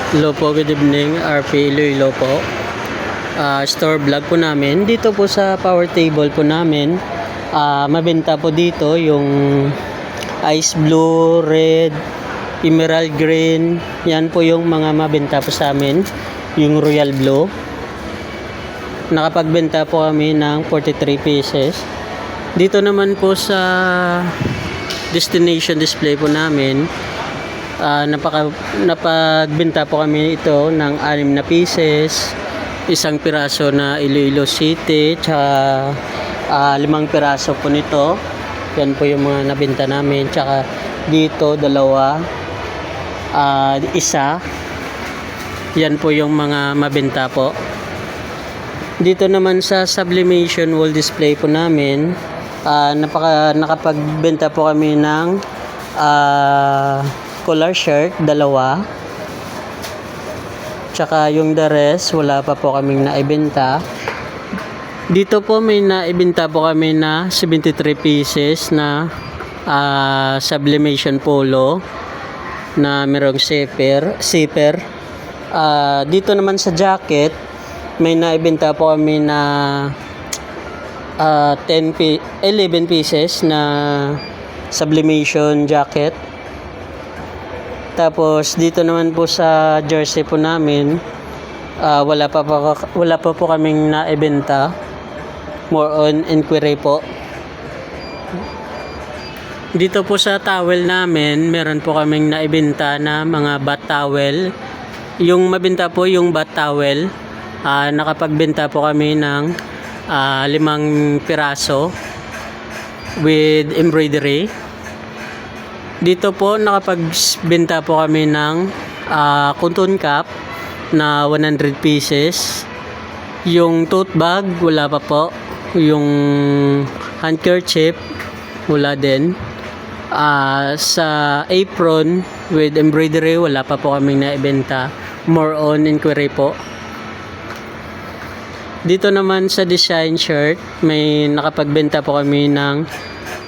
Hello po, good evening. RP Iloilo po. Store vlog po namin. Dito po sa power table po namin, mabenta po dito yung ice blue, red, emerald green. Yan po yung mga mabenta po sa amin. Yung royal blue. Nakapagbenta po kami ng 43 pieces. Dito naman po sa destination display po namin, napagbenta po kami ito ng 6 na pieces, isang piraso na Iloilo City, tsaka 5 piraso po nito. Yan po yung mga nabenta namin. Tsaka dito 2, isa. Yan po yung mga mabenta po. Dito naman sa sublimation wall display po namin, nakapagbenta po kami ng collar shirt 2, tsaka yung the rest wala pa po kaming naibenta. Dito po may naibenta po kami na 73 pieces na sublimation polo na merong zipper. Dito naman sa jacket may naibenta po kami na 11 pieces na sublimation jacket. Tapos dito naman po sa jersey po namin, wala pa po kaming naibenta. More on inquiry po. Dito po sa towel namin, meron po kaming naibenta na mga bath towel. Yung mabenta po yung bath towel, nakapagbenta po kami ng 5 piraso with embroidery. Dito po nakapagbenta po kami ng cotton cap na 100 pieces. Yung tote bag wala pa po. Yung handkerchief wala din. Sa apron with embroidery wala pa po kaming naibenta. More on inquiry po. Dito naman sa design shirt may nakapagbenta po kami ng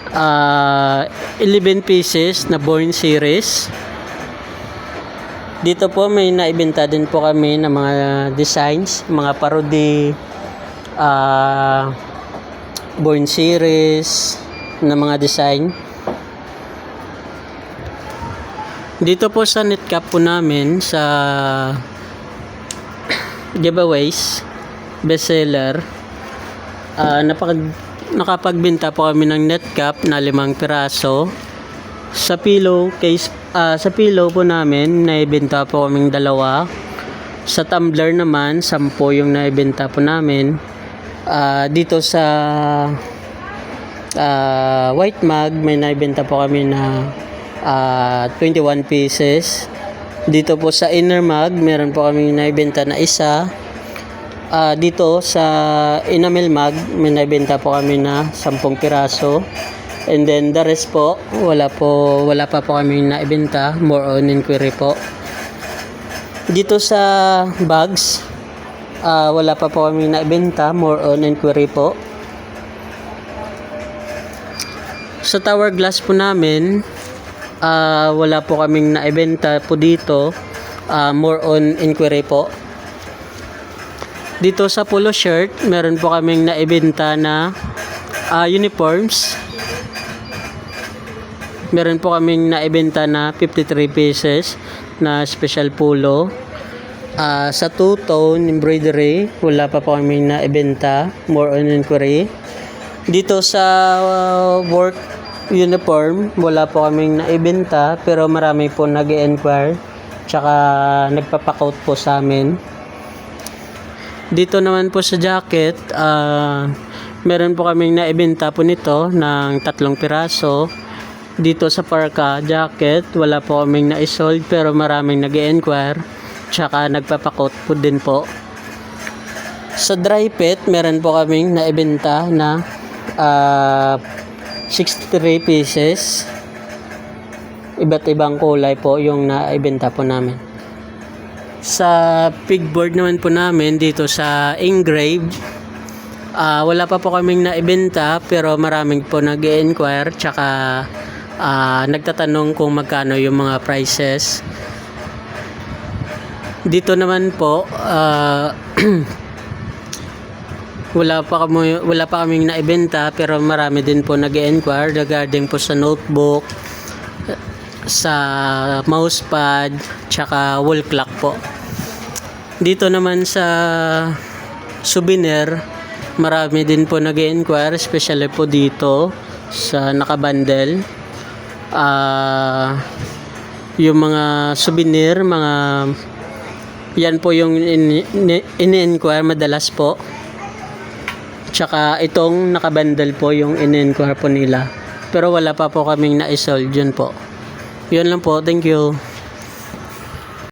11 pieces na Born series. Dito po may naibenta din po kami ng mga designs, mga parody, Born series na mga design. Dito po sa net cap po namin sa giveaways bestseller, nakapagbenta po kami ng net cap na 5 piraso. Sa pillow case, sa pillow po namin naibenta po kaming 2. Sa tumbler naman 10 yung naibenta po namin. Dito sa white mug may naibenta po kami na 21 pieces. Dito po sa inner mug meron po kaming naibenta na 1. Dito sa enamel mug may naibenta po kami na 10 piraso. And then the rest po wala pa po kami naibenta. More on inquiry po. Dito sa bags wala pa po kami naibenta. More on inquiry po. Sa tower glass po namin wala po kaming naibenta po dito. More on inquiry po. Dito sa polo shirt, meron po kaming naibenta na uniforms. Meron po kaming naibenta na 53 pieces na special polo. Sa two-tone embroidery, wala pa po kaming naibenta. More on inquiry. Dito sa work uniform, wala po kaming naibenta pero marami po nag-e-enquire tsaka nagpapakout po sa amin. Dito naman po sa jacket, meron po kaming naibenta po nito ng 3 piraso. Dito sa parka jacket, wala po kaming naisold pero maraming nag-e-enquire tsaka nagpapakot po din po. Sa dry pet, meron po kaming naibenta na 63 pieces. Iba't ibang kulay po yung naibenta po namin. Sa pigboard naman po namin dito sa engrave, wala pa po kaming naibenta pero maraming po nag-e-enquire tsaka nagtatanong kung magkano yung mga prices. Dito naman po, wala pa kaming naibenta, pero marami din po nag-e-inquire regarding po sa notebook, sa mousepad, tsaka wall clock po. Dito naman sa souvenir, marami din po nag-e-inquire, especially po dito sa nakabundle. Yung mga souvenir, yan po yung ini-inquire madalas po. Tsaka itong nakabundle po yung in-inquire po nila. Pero wala pa po kaming na-sold yun po. Yun lang po. Thank you.